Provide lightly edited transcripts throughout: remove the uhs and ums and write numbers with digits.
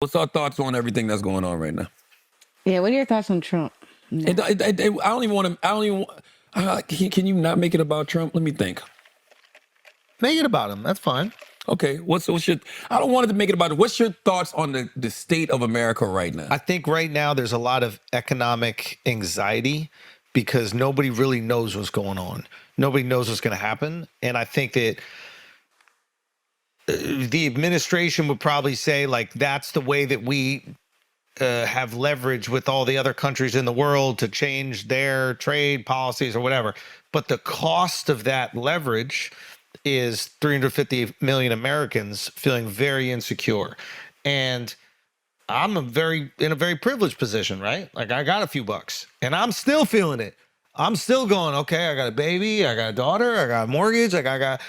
What's our thoughts on everything that's going on right now? Yeah, what are your thoughts on Trump? I don't even want to. Can you not make it about Trump? Let me think. Make it about him. That's fine. Okay, what's your? I don't want it to make it about it. What's your thoughts on the state of America right now? I think right now there's a lot of economic anxiety because nobody really knows what's going on. Nobody knows what's going to happen. And I think that the administration would probably say, like, that's the way that we have leverage with all the other countries in the world to change their trade policies or whatever. But the cost of that leverage is 350 million Americans feeling very insecure. And I'm in a very privileged position, right? Like, I got a few bucks and I'm still feeling it. I'm still going, okay, I got a baby, I got a daughter, I got a mortgage, like I got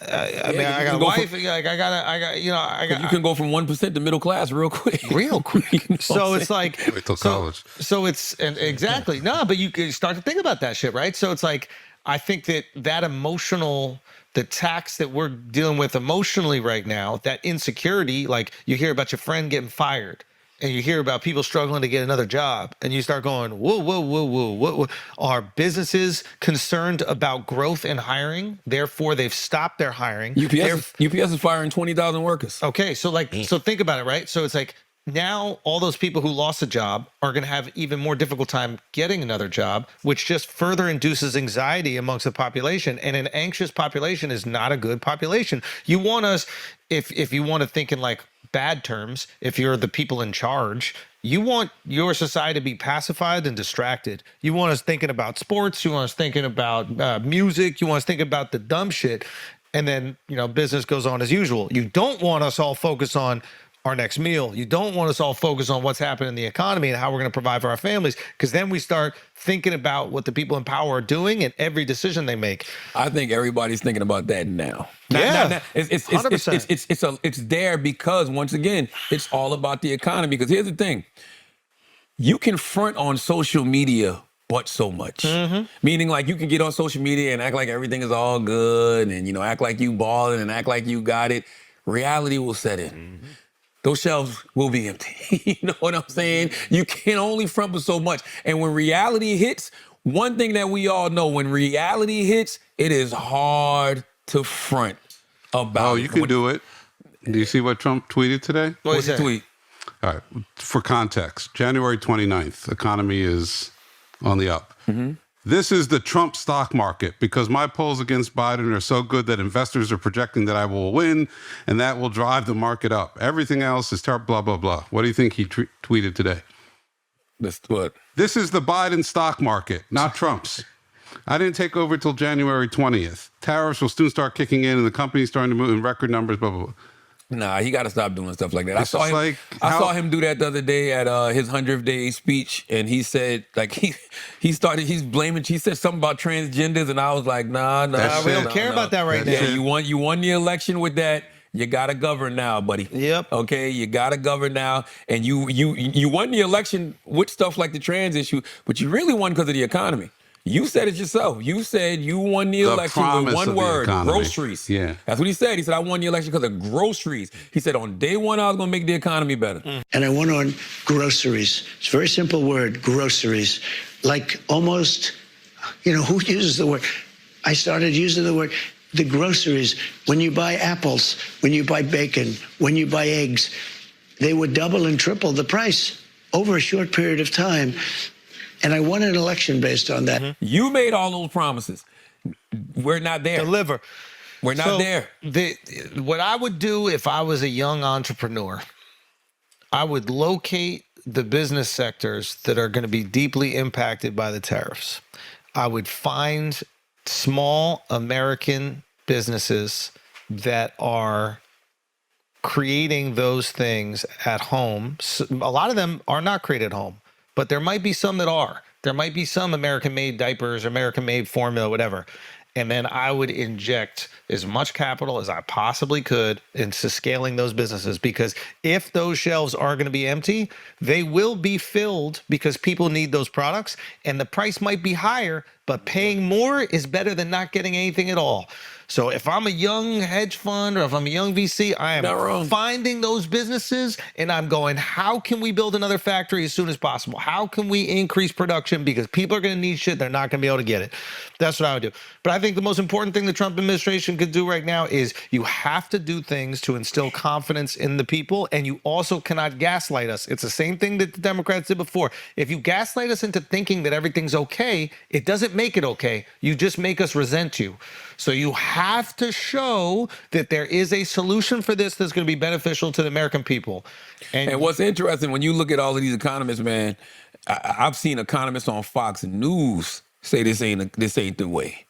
a wife, You can go from 1% to middle class real quick. Real quick. So it's like, wait till college. So it's, and exactly. No, but you can start to think about that shit, right? So it's like, I think that emotional, the tax that we're dealing with emotionally right now, that insecurity, like you hear about your friend getting fired and you hear about people struggling to get another job and you start going, whoa. Are businesses concerned about growth and hiring? Therefore, they've stopped their hiring. UPS is firing 20,000 workers. Okay, so think about it, right? So it's like, now all those people who lost a job are going to have even more difficult time getting another job, which just further induces anxiety amongst the population. And an anxious population is not a good population. You want us, if you want to think in like bad terms, if you're the people in charge, you want your society to be pacified and distracted. You want us thinking about sports. You want us thinking about music. You want us thinking about the dumb shit. And then, business goes on as usual. You don't want us all focused on our next meal. You don't want us all focused on what's happening in the economy and how we're going to provide for our families, because then we start thinking about what the people in power are doing and every decision they make. I think everybody's thinking about that now. Yeah, it's 100%. It's there because, once again, it's all about the economy. Because here's the thing. You can front on social media but so much. Mm-hmm. Meaning, like, you can get on social media and act like everything is all good and, act like you balling and act like you got it. Reality will set in. Mm-hmm. Those shelves will be empty. You know what I'm saying? You can only front with so much. And when reality hits, one thing that we all know, when reality hits, it is hard to front about. Oh, you can do it. Do you see what Trump tweeted today? What's the tweet? All right. For context, January 29th, economy is on the up. Mm-hmm. This is the Trump stock market because my polls against Biden are so good that investors are projecting that I will win, and that will drive the market up. Everything else is terrible, blah, blah, blah. What do you think he tweeted today? This what? This is the Biden stock market, not Trump's. I didn't take over till January 20th. Tariffs will soon start kicking in, and the company's starting to move in record numbers, blah, blah, blah. Nah, he got to stop doing stuff like that. I saw him do that the other day at his 100th day speech, and he said, like, he's blaming. He said something about transgenders, and I was like, nah, we don't care about that right now. Yeah, you won the election with that. You gotta govern now, buddy. Yep. Okay, you gotta govern now, and you won the election with stuff like the trans issue, but you really won because of the economy. You said it yourself. You said you won the election with one word, groceries. Yeah. That's what he said. He said, I won the election because of groceries. He said, on day one, I was going to make the economy better. And I won on groceries. It's a very simple word, groceries. Like almost, who uses the word? I started using the word, the groceries. When you buy apples, when you buy bacon, when you buy eggs, they would double and triple the price over a short period of time. And I won an election based on that. Mm-hmm. You made all those promises. We're not there. Deliver. We're not there. What I would do if I was a young entrepreneur, I would locate the business sectors that are going to be deeply impacted by the tariffs. I would find small American businesses that are creating those things at home. A lot of them are not created at home. But there might be some that are. There might be some American-made diapers, American-made formula, whatever. And then I would inject as much capital as I possibly could into scaling those businesses, because if those shelves are going to be empty, they will be filled because people need those products, and the price might be higher but paying more is better than not getting anything at all. So if I'm a young hedge fund or if I'm a young VC, I Not am wrong. finding those businesses and I'm going, how can we build another factory as soon as possible? How can we increase production? Because people are going to need shit. They're not going to be able to get it. That's what I would do. But I think the most important thing the Trump administration could do right now is you have to do things to instill confidence in the people, and you also cannot gaslight us. It's the same thing that the Democrats did before. If you gaslight us into thinking that everything's okay, it doesn't make it okay. You just make us resent you. So you have to show that there is a solution for this that's going to be beneficial to the American people. And what's interesting, when you look at all of these economists, man, I've seen economists on Fox News say this ain't the way.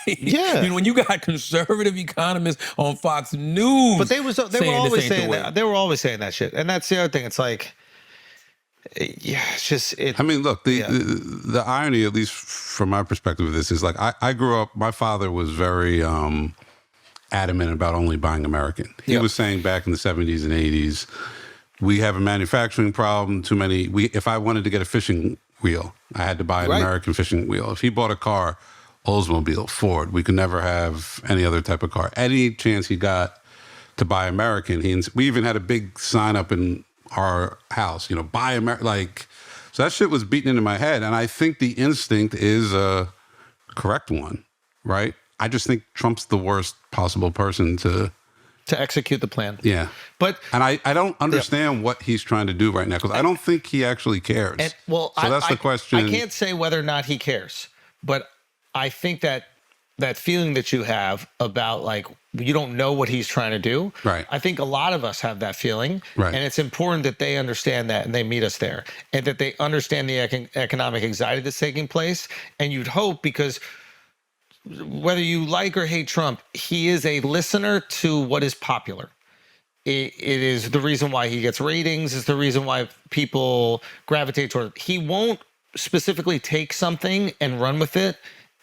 Yeah. You know, when you got conservative economists on Fox News, But they were always saying way. that. They were always saying that shit. And that's the other thing. It's like, yeah, it's just it. I mean, look, the irony, at least from my perspective of this, is like I grew up, my father was very adamant about only buying American. He was saying back in the 70s and 80s, we have a manufacturing problem, too many. If I wanted to get a fishing wheel, I had to buy an American fishing wheel. If he bought a car, Oldsmobile, Ford, we could never have any other type of car. Any chance he got to buy American, we even had a big sign up in our house, you know, buy American, like, so that shit was beaten into my head. And I think the instinct is a correct one, right? I just think Trump's the worst possible person to execute the plan. Yeah. But and I don't understand what he's trying to do right now, because I don't think he actually cares. And, well, so that's the question. I can't say whether or not he cares, but I think that feeling that you have about, like, you don't know what he's trying to do. Right. I think a lot of us have that feeling. Right. And it's important that they understand that and they meet us there, and that they understand the economic anxiety that's taking place. And you'd hope, because whether you like or hate Trump, he is a listener to what is popular. It is the reason why he gets ratings. It's the reason why people gravitate toward. He won't specifically take something and run with it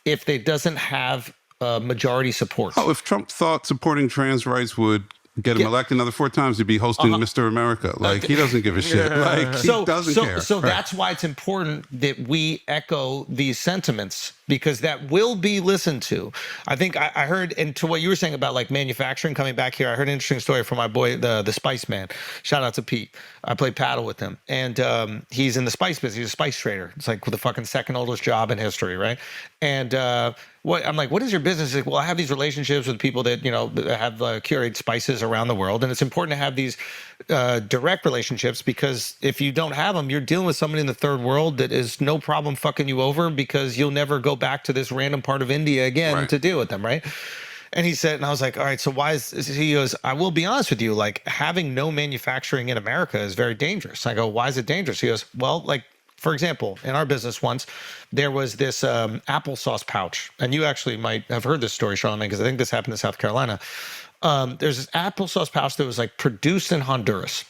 if it doesn't have majority support. Oh, if Trump thought supporting trans rights would get him elected another 4 times, he'd be hosting Mr. America. Like, he doesn't give a shit. Like, he doesn't care. So that's why it's important that we echo these sentiments, because that will be listened to. I think I heard, and to what you were saying about, like, manufacturing coming back here, I heard an interesting story from my boy, the Spice Man. Shout out to Pete. I played paddle with him, and he's in the spice business. He's a spice trader. It's like the fucking second oldest job in history, right? And I'm like, what is your business? He's like, well, I have these relationships with people that, you know, have curated spices around the world, and it's important to have these direct relationships, because if you don't have them, you're dealing with somebody in the third world that is no problem fucking you over, because you'll never go back to this random part of India again to deal with them, right? And he said, and I was like, all right, so why is this? He goes, I will be honest with you, like, having no manufacturing in America is very dangerous. I go, why is it dangerous? He goes, well, like, for example, in our business once, there was this applesauce pouch. And you actually might have heard this story, Charlamagne, because I think this happened in South Carolina. There's this applesauce pouch that was, like, produced in Honduras.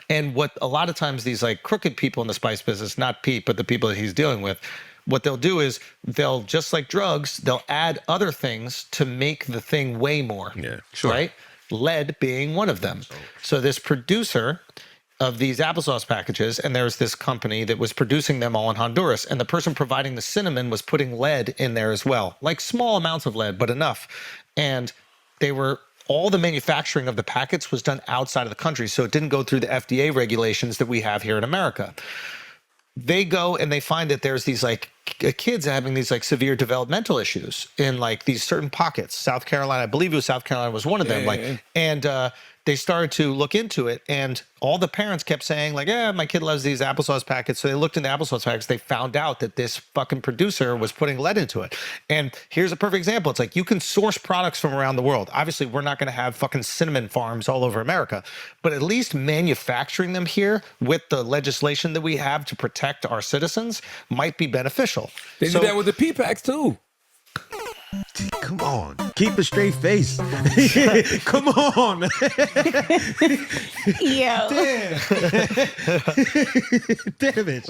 And what a lot of times these, like, crooked people in the spice business, not Pete, but the people that he's dealing with, what they'll do is they'll, just like drugs, they'll add other things to make the thing weigh more. Yeah, sure. Right? Lead being one of them. So this producer of these applesauce packages, and there was this company that was producing them all in Honduras, and the person providing the cinnamon was putting lead in there as well, like small amounts of lead, but enough. And all the manufacturing of the packets was done outside of the country, so it didn't go through the FDA regulations that we have here in America. They go and they find that there's these, like, kids having these, like, severe developmental issues in, like, these certain pockets. South Carolina, I believe it was South Carolina, was one of them. And they started to look into it, and all the parents kept saying, like, yeah, my kid loves these applesauce packets. So they looked in the applesauce packets. They found out that this fucking producer was putting lead into it. And here's a perfect example. It's like, you can source products from around the world. Obviously, we're not going to have fucking cinnamon farms all over America, but at least manufacturing them here with the legislation that we have to protect our citizens might be beneficial. They did that with the P-Packs, too. Come on, keep a straight face. Come on. Yo. Damn it.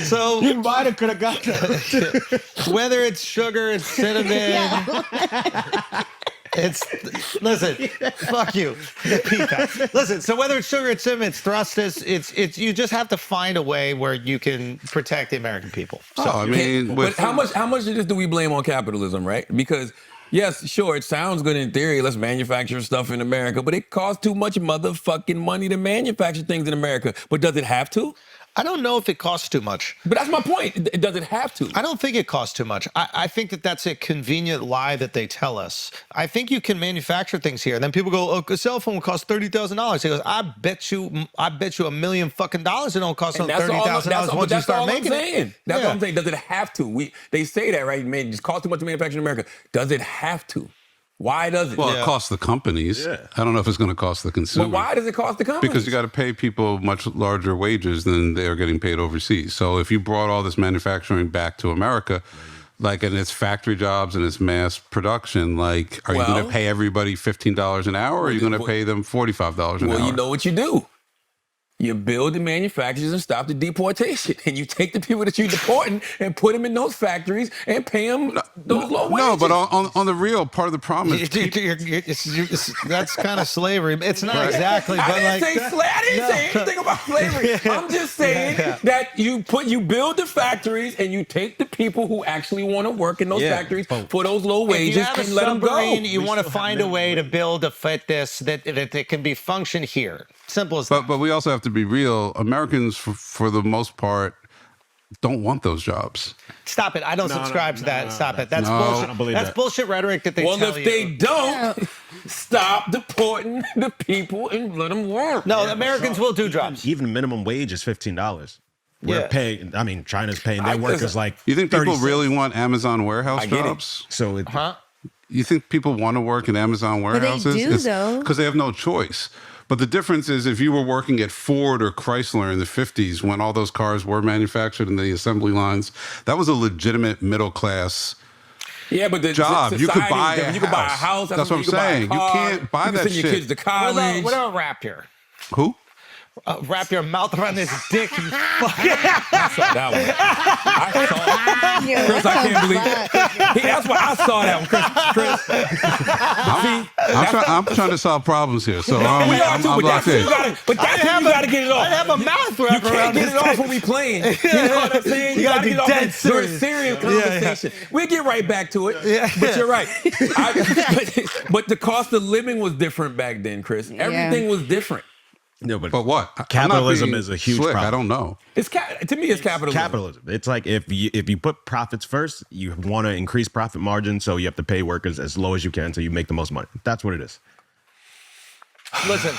So You might have could have got that. whether it's sugar, it's cinnamon, Listen, fuck you. Repeat that. Listen, so whether it's sugar, it's cinnamon, it's thrust, it's you just have to find a way where you can protect the American people. So, I mean, But how much of this do we blame on capitalism, right? Because yes, sure, it sounds good in theory. Let's manufacture stuff in America, but it costs too much motherfucking money to manufacture things in America. But does it have to? I don't know if it costs too much. But that's my point. Does it have to? I don't think it costs too much. I think that that's a convenient lie that they tell us. I think you can manufacture things here. And then people go, oh, a cell phone will cost $30,000. He goes, I bet you $1 million fucking dollars it don't cost them $30,000 once you start making it. That's what I'm saying. Does it have to? They say that, right? Man, it just costs too much to manufacture in America. Does it have to? Why does it? Well, it costs the companies. Yeah. I don't know if it's going to cost the consumer. But why does it cost the companies? Because you got to pay people much larger wages than they're getting paid overseas. So if you brought all this manufacturing back to America, like, and it's factory jobs and it's mass production, like, are you going to pay everybody $15 an hour, or are you going to pay them $45 an hour? Well, you know what you do. You build the manufacturers and stop the deportation. And you take the people that you're deporting and put them in those factories and pay them those low wages. No, but on the real, part of the problem is that's kind of slavery. It's not exactly, but I didn't say anything about slavery. I'm just saying that you build the factories and you take the people who actually want to work in those factories for those low wages and let them go. You want to find a way to build a fit this that it can be function here. Simple as that. But we also have to be real. Americans, for the most part, don't want those jobs. Stop it. I don't subscribe to that. Stop it. That's bullshit. I don't believe That's that. bullshit rhetoric that they tell you. Well, if they don't, stop deporting the people and let them work. No, Americans will do jobs. Even minimum wage is $15. We're paying. I mean, China's paying their workers like. You think 30 people cents. really want Amazon warehouse jobs? So it, You think people want to work in Amazon warehouses? do, though. Because they have no choice. But the difference is if you were working at Ford or Chrysler in the 50s when all those cars were manufactured in the assembly lines, that was a legitimate middle class but the job. You could buy a house. That's what I'm saying. You can't buy that send shit. your kids to college. What about Rapier? Who? Wrap your mouth around this dick, you fucking. I saw that one. Chris, I can't believe it. That's why I saw that one, Chris. I'm trying to solve problems here, so I'm locked in. But that's when you got to get it off. I have a mouth wrap You around can't get this it off dick. when we playing. You know what I'm saying? You gotta be get it off dead in serious. serious conversation. We'll get right back to it. But you're right. But the cost of living was different back then, Chris. Everything was different. no, but what? capitalism is a huge slick. problem. I don't know. To me, it's capitalism. Capitalism. It's like if you put profits first, you want to increase profit margin, so you have to pay workers as low as you can so you make the most money. That's what it is. Listen,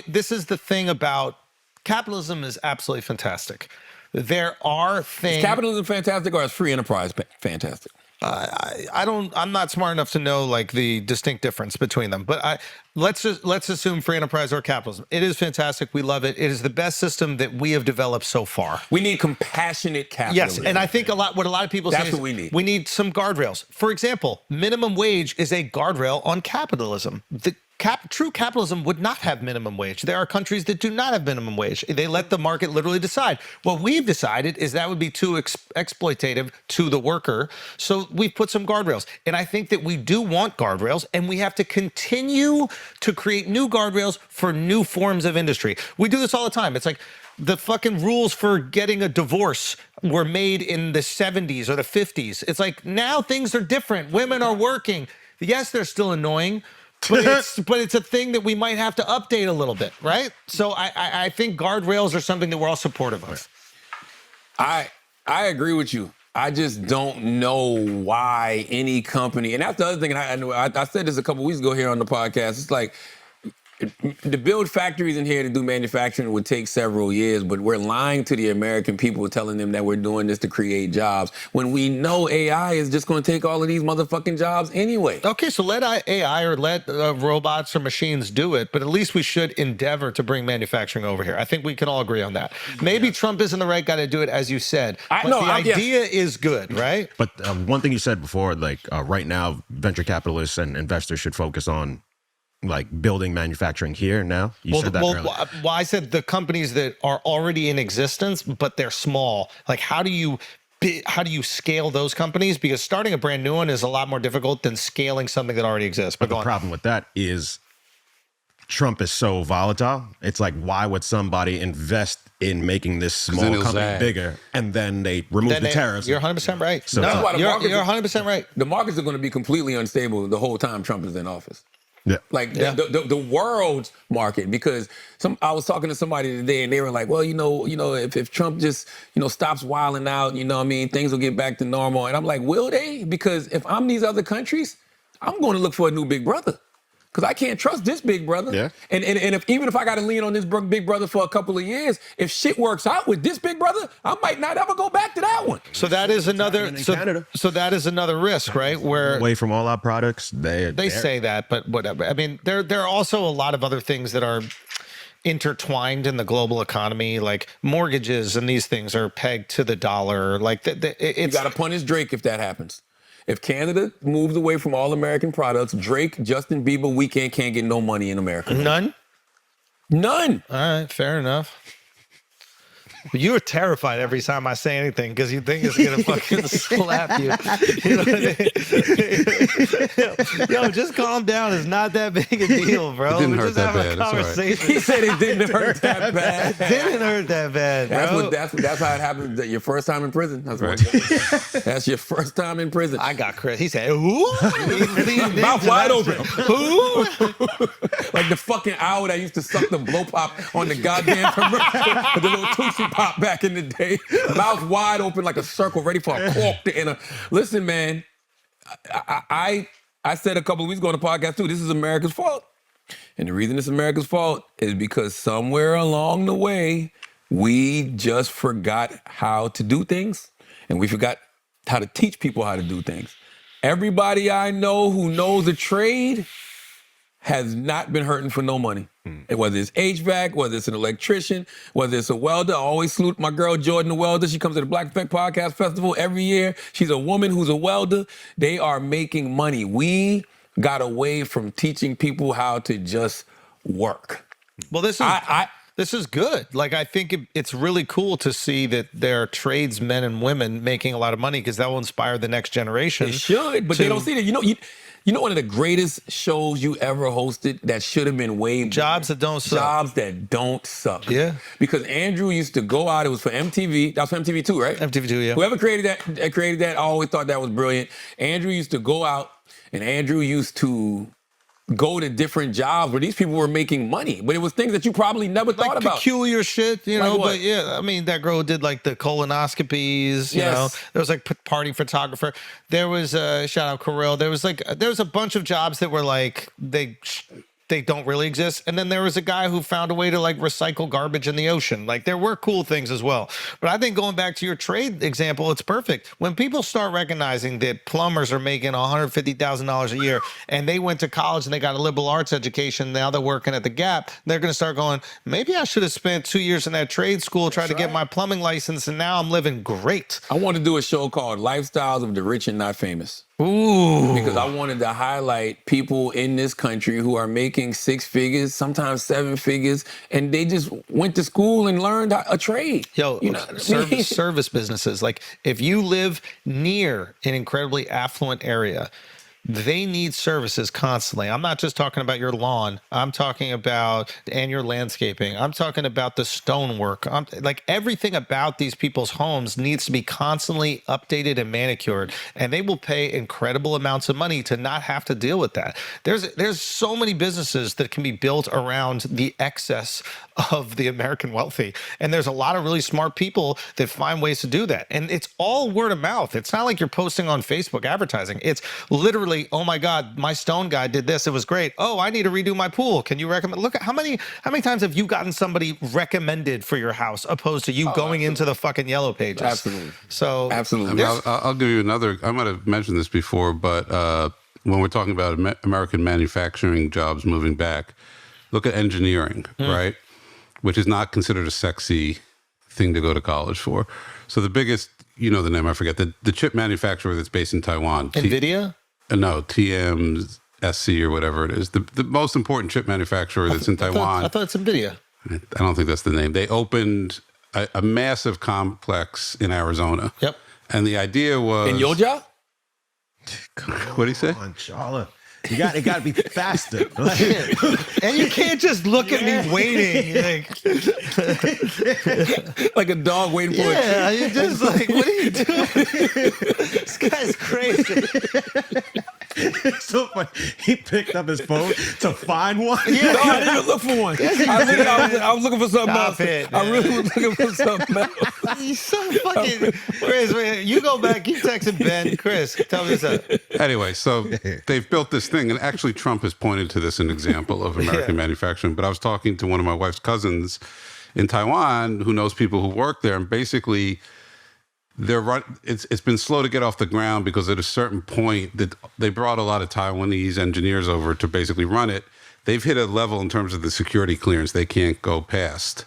this is the thing about capitalism is absolutely fantastic. There are things. Is capitalism fantastic or is free enterprise fantastic? I'm not smart enough to know like the distinct difference between them, but let's assume free enterprise or capitalism. It is fantastic. We love it. It is the best system that we have developed so far. We need compassionate capitalism. Yes, and I think what a lot of people say That's is what we need. We need some guardrails. For example, minimum wage is a guardrail on capitalism. True capitalism would not have minimum wage. There are countries that do not have minimum wage. They let the market literally decide. What we've decided is that would be too exploitative to the worker. So we've put some guardrails. And I think that we do want guardrails, and we have to continue to create new guardrails for new forms of industry. We do this all the time. It's like the fucking rules for getting a divorce were made in the 70s or the 50s. It's like now things are different. Women are working. Yes, they're still annoying. But it's a thing that we might have to update a little bit, right? So I think guardrails are something that we're all supportive of. I agree with you. I just don't know why any company, and that's the other thing. And I said this a couple weeks ago here on the podcast. It's like to build factories in here to do manufacturing would take several years, but we're lying to the American people telling them that we're doing this to create jobs when we know AI is just going to take all of these motherfucking jobs anyway. Okay, so let AI or let robots or machines do it, but at least we should endeavor to bring manufacturing over here. I think we can all agree on that. Maybe Trump isn't the right guy to do it, as you said, but the idea is good, right? But one thing you said before, like right now, venture capitalists and investors should focus on like building manufacturing here now. You said that earlier. Well, I said the companies that are already in existence, but they're small. Like, how do you how do you scale those companies? Because starting a brand new one is a lot more difficult than scaling something that already exists. But the problem with that is Trump is so volatile. It's like, why would somebody invest in making this small company bigger and then they remove the tariffs? You're 100% right. So no, you're 100% right. The markets are going to be completely unstable the whole time Trump is in office. Yeah. Like the world's market, because I was talking to somebody today and they were like, well, if Trump just, stops wilding out, things will get back to normal. And I'm like, will they? Because if I'm these other countries, I'm going to look for a new big brother. Because I can't trust this big brother. Yeah. And even if I got to lean on this big brother for a couple of years, if shit works out with this big brother, I might not ever go back to that one. So that is another. So that is another risk, right? Where away from all our products, they say that, but whatever. I mean, there are also a lot of other things that are intertwined in the global economy, like mortgages and these things are pegged to the dollar. Like you got to punish Drake if that happens. If Canada moves away from all American products, Drake, Justin Bieber, Weeknd can't get no money in America. None? None. All right, fair enough. You're terrified every time I say anything because you think it's going to fucking slap you. You know what I mean? Yo, just calm down. It's not that big a deal, bro. It didn't We're hurt just that having bad. a conversation. He said it didn't hurt that bad. It didn't hurt that bad, bro. That's how it happens. Your first time in prison. That's right. That's your first time in prison. I got Chris. He said, who? Mouth wide open. Who? Like the fucking owl that used to suck the blow pop on the goddamn commercial with the little Tootsie Pop back in the day. Mouth wide open like a circle, ready for a cork to enter. Listen, man, I said a couple of weeks ago on the podcast too, this is America's fault. And the reason it's America's fault is because somewhere along the way, we just forgot how to do things, and we forgot how to teach people how to do things. Everybody I know who knows a trade has not been hurting for no money. And whether it's HVAC, whether it's an electrician, whether it's a welder. I always salute my girl Jordan, the welder. She comes to the Black Effect Podcast Festival every year. She's a woman who's a welder. They are making money. We got away from teaching people how to just work. Well, this is good. Like, I think it's really cool to see that there are tradesmen and women making a lot of money because that will inspire the next generation. It should, but they don't see that. You know one of the greatest shows you ever hosted that should have been way Jobs that don't suck. Jobs that don't suck. Yeah. Because Andrew used to go out. It was for MTV. That was for MTV2, right? MTV2, yeah. Whoever created that, I always thought that was brilliant. Andrew used to go out, and Andrew used to go to different jobs where these people were making money, but it was things that you probably never thought about. Peculiar shit, you Like know. what? But yeah, I mean, that girl did like the colonoscopies. You know, there was like party photographer. There was shout out Carell. There was a bunch of jobs that were like they don't really exist. And then there was a guy who found a way to like recycle garbage in the ocean. Like there were cool things as well. But I think going back to your trade example, it's perfect. When people start recognizing that plumbers are making $150,000 a year and they went to college and they got a liberal arts education, now they're working at the Gap, they're going to start going, maybe I should have spent 2 years in that trade school trying to get my plumbing license and now I'm living great. I want to do a show called Lifestyles of the Rich and Not Famous. Ooh. Because I wanted to highlight people in this country who are making 6 figures, sometimes 7 figures, and they just went to school and learned a trade. Yo, service businesses. Like if you live near an incredibly affluent area, they need services constantly. I'm not just talking about your lawn. I'm talking about and your landscaping. I'm talking about the stonework. Like everything about these people's homes needs to be constantly updated and manicured, and they will pay incredible amounts of money to not have to deal with that. There's so many businesses that can be built around the excess of the American wealthy, and there's a lot of really smart people that find ways to do that. And it's all word of mouth. It's not like you're posting on Facebook advertising. It's literally, oh my God, my stone guy did this. It was great. Oh, I need to redo my pool. Can you recommend? Look at how many times have you gotten somebody recommended for your house opposed to you going into the fucking yellow pages? Absolutely. So absolutely. I mean, I'll give you another. I might have mentioned this before, but when we're talking about American manufacturing jobs moving back, look at engineering, right? Which is not considered a sexy thing to go to college for. So the biggest, you know the name, I forget, the chip manufacturer that's based in Taiwan. NVIDIA? No, TMSC or whatever it is. The most important chip manufacturer that's in Taiwan. I thought it's NVIDIA. I don't think that's the name. They opened a massive complex in Arizona. Yep. And the idea was In your job? What'd he say? Come on, Charla. It got to be faster. And you can't just look at me waiting. Like a dog waiting for it. Yeah, you're just like, what are you doing? This guy's crazy. It's so funny. He picked up his phone to find one. No, I didn't even look for one. I was looking for something Stop else. it, I man. really was looking for something else. He's so fucking Chris. You go back, keep texting Ben. Chris, tell me something. Anyway, so they've built this thing, and actually Trump has pointed to this as an example of American manufacturing. But I was talking to one of my wife's cousins in Taiwan who knows people who work there, and basically it's been slow to get off the ground because at a certain point that they brought a lot of Taiwanese engineers over to basically run it. They've hit a level in terms of the security clearance they can't go past.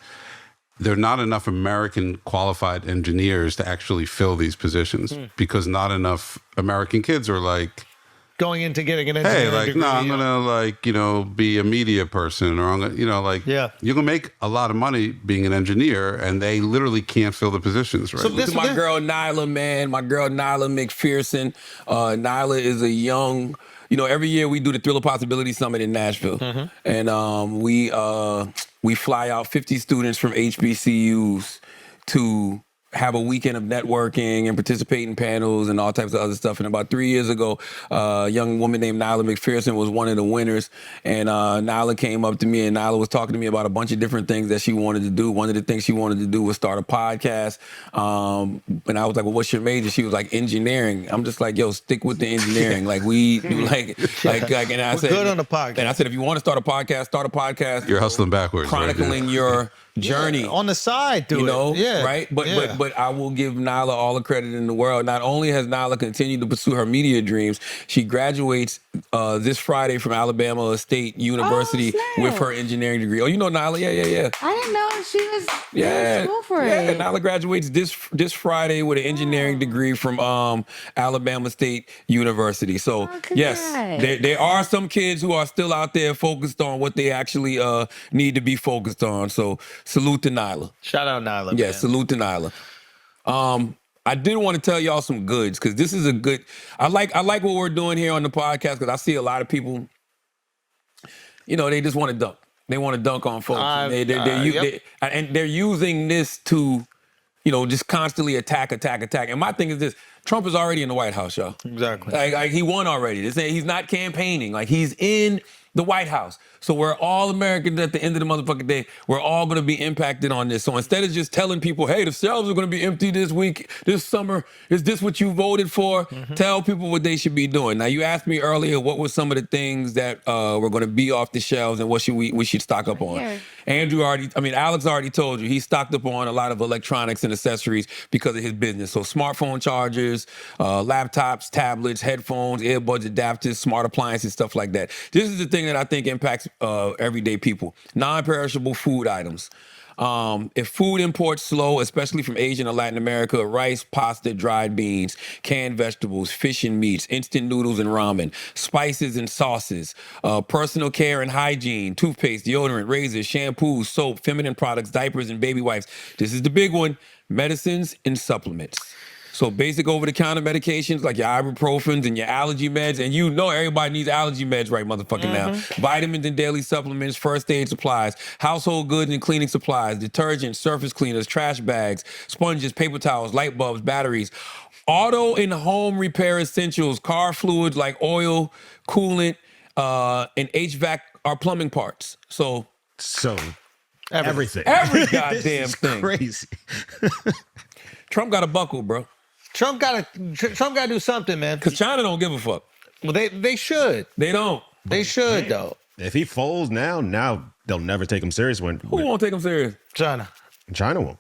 There are not enough American qualified engineers to actually fill these positions because not enough American kids are like, Going into getting an hey, engineering like, degree, no, I'm gonna be a media person, or I'm gonna, you're gonna make a lot of money being an engineer, and they literally can't fill the positions, right? So this- My girl Nyla, man. My girl Nyla McPherson. Nyla is a young. Every year we do the Thriller Possibility Summit in Nashville, and we fly out 50 students from HBCUs to have a weekend of networking and participate in panels and all types of other stuff. And about 3 years ago, a young woman named Nyla McPherson was one of the winners. And Nyla came up to me, and Nyla was talking to me about a bunch of different things that she wanted to do. One of the things she wanted to do was start a podcast. And I was like, well, what's your major? She was like, engineering. I'm just like, yo, stick with the engineering. Like, we do like, and I said, good on the podcast. And I said, if you want to start a podcast. You're hustling backwards, right? Chronicling your journey. on the side, do it. Yeah, right? But I will give Nyla all the credit in the world. Not only has Nyla continued to pursue her media dreams, she graduates this Friday from Alabama State University with her engineering degree. Oh, you know Nyla? Yeah. I didn't know she was Yeah, in school for yeah. it. Nyla graduates this Friday with an engineering degree from Alabama State University. So yes, there are some kids who are still out there focused on what they actually need to be focused on. So salute to Nyla. Shout out Nyla. Yeah, man. salute to Nyla. I did want to tell y'all some goods because this is a good. I like what we're doing here on the podcast because I see a lot of people. They just want to dunk. They want to dunk on folks. And they're using this to, just constantly attack. And my thing is this: Trump is already in the White House, y'all. Exactly. Like he won already. He's not campaigning. Like he's in the White House. So we're all Americans at the end of the motherfucking day. We're all going to be impacted on this. So instead of just telling people, hey, the shelves are going to be empty this week, this summer, is this what you voted for? Tell people what they should be doing. Now, you asked me earlier what were some of the things that were going to be off the shelves and what we should stock up on. Yeah. Alex already told you, he stocked up on a lot of electronics and accessories because of his business. So smartphone chargers, laptops, tablets, headphones, earbuds, adapters, smart appliances, stuff like that. This is the thing that I think impacts everyday people. Non-perishable food items. If food imports slow, especially from Asia and Latin America, rice, pasta, dried beans, canned vegetables, fish and meats, instant noodles and ramen, spices and sauces, personal care and hygiene, toothpaste, deodorant, razors, shampoos, soap, feminine products, diapers, and baby wipes. This is the big one, medicines and supplements. So basic over-the-counter medications like your ibuprofens and your allergy meds, and everybody needs allergy meds right motherfucking now. Vitamins and daily supplements, first aid supplies, household goods and cleaning supplies, detergents, surface cleaners, trash bags, sponges, paper towels, light bulbs, batteries, auto and home repair essentials, car fluids like oil, coolant, and HVAC are plumbing parts. So everything. Every goddamn thing. Crazy. Trump got a buckle, bro. Trump got to do something, man. Because China don't give a fuck. Well, they should. They don't. They should, though. If he folds now they'll never take him serious. Who won't take him serious? China. China won't.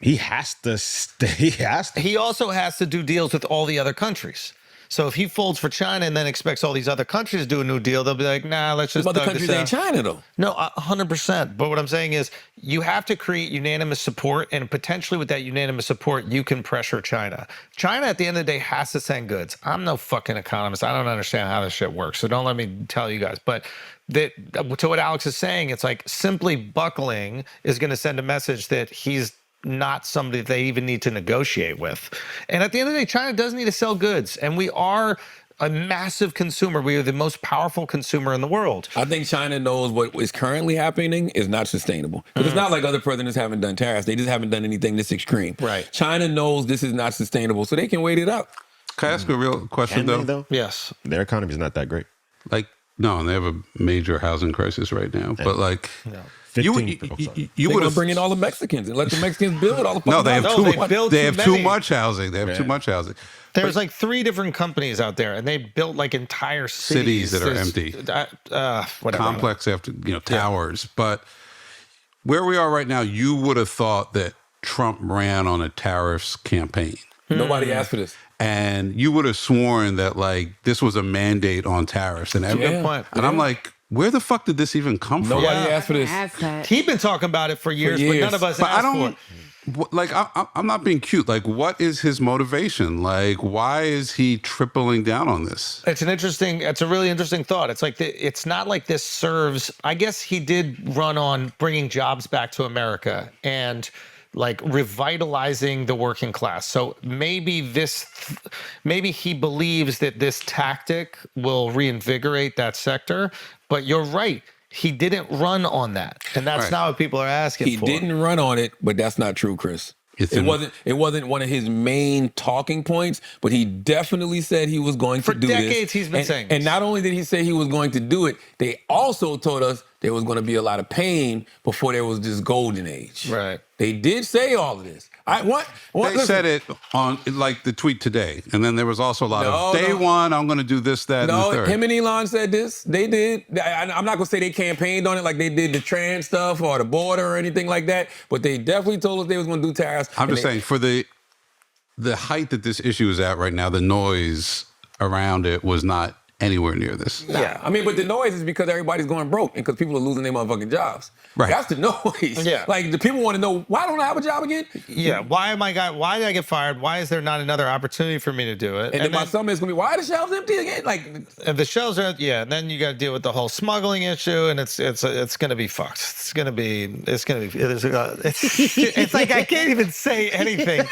He has to stay. He also has to do deals with all the other countries. So if he folds for China and then expects all these other countries to do a new deal, they'll be like, nah, let's just. But the countries ain't China, though. No, 100%. But what I'm saying is you have to create unanimous support, and potentially with that unanimous support, you can pressure China. China, at the end of the day, has to send goods. I'm no fucking economist. I don't understand how this shit works. So don't let me tell you guys. But to what Alex is saying, it's like simply buckling is going to send a message that he's not somebody that they even need to negotiate with. And at the end of the day, China does need to sell goods, and we are a massive consumer. We are the most powerful consumer in the world. I think China knows what is currently happening is not sustainable. Because it's not like other presidents haven't done tariffs. They just haven't done anything this extreme. Right. China knows this is not sustainable, so they can wait it out. Can I ask a real question, Can they, though? Yes. Their economy is not that great. Like, no, and they have a major housing crisis right now. But like, you 15 They would want to have bring in all the Mexicans and let the Mexicans build all the No, they have No, too they much. built They too have too many. much housing. They have too much housing. There's like 3 different companies out there, and they built like entire cities That are There's- empty. Whatever. Complex after towers. But where we are right now, you would have thought that Trump ran on a tariffs campaign. Nobody asked for this. And you would have sworn that like this was a mandate on tariffs and everything. Good point. And I'm like, where the fuck did this even come from? Nobody Yeah. asked for this. Ask that. He'd been talking about it for years, but years. none of us But asked I don't for it. like. I'm not being cute. Like, what is his motivation? Like, why is he tripling down on this? It's a really interesting thought. It's like it's not like this serves. I guess he did run on bringing jobs back to America and like revitalizing the working class. So maybe he believes that this tactic will reinvigorate that sector. But you're right. He didn't run on that, and that's Right. not what people are asking He for. didn't run on it, but that's not true, Chris. It wasn't one of his main talking points, but he definitely said he was going to do this. For decades, he's been saying And this. not only did he say he was going to do it, they also told us there was going to be a lot of pain before there was this golden age. Right. They did say all of this. They said it on like the tweet today, and then there was also a lot of day one. I'm going to do this, that, and the No, third. him and Elon said this. They did. I'm not going to say they campaigned on it like they did the trans stuff or the border or anything like that, but they definitely told us they was going to do tariffs. I'm just saying, for the height that this issue is at right now, the noise around it was not anywhere near this. Yeah, I mean, but the noise is because everybody's going broke and because people are losing their motherfucking jobs. Right. That's the noise. Yeah. Like, the people want to know, why don't I have a job again? Yeah. Why did I get fired? Why is there not another opportunity for me to do it? And then my summer is going to be, why are the shelves empty again? Like, and the shelves are, and then you got to deal with the whole smuggling issue, and it's going to be fucked. It's like I can't even say anything.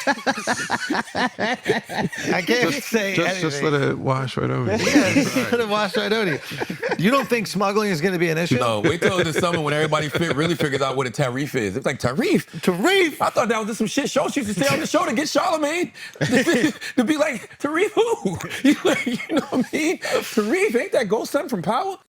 I can't even say anything. Just let it wash right over. you. Just let it wash right over you. You don't think smuggling is going to be an issue? no, wait till the summer when everybody really figures out what a tariff is. It's like, tariff? Tariff? I thought that was just some shit show. She used to stay on the show to get Charlamagne to be like, Tariff who? You know what I mean? Tariff, ain't that ghost son from Power?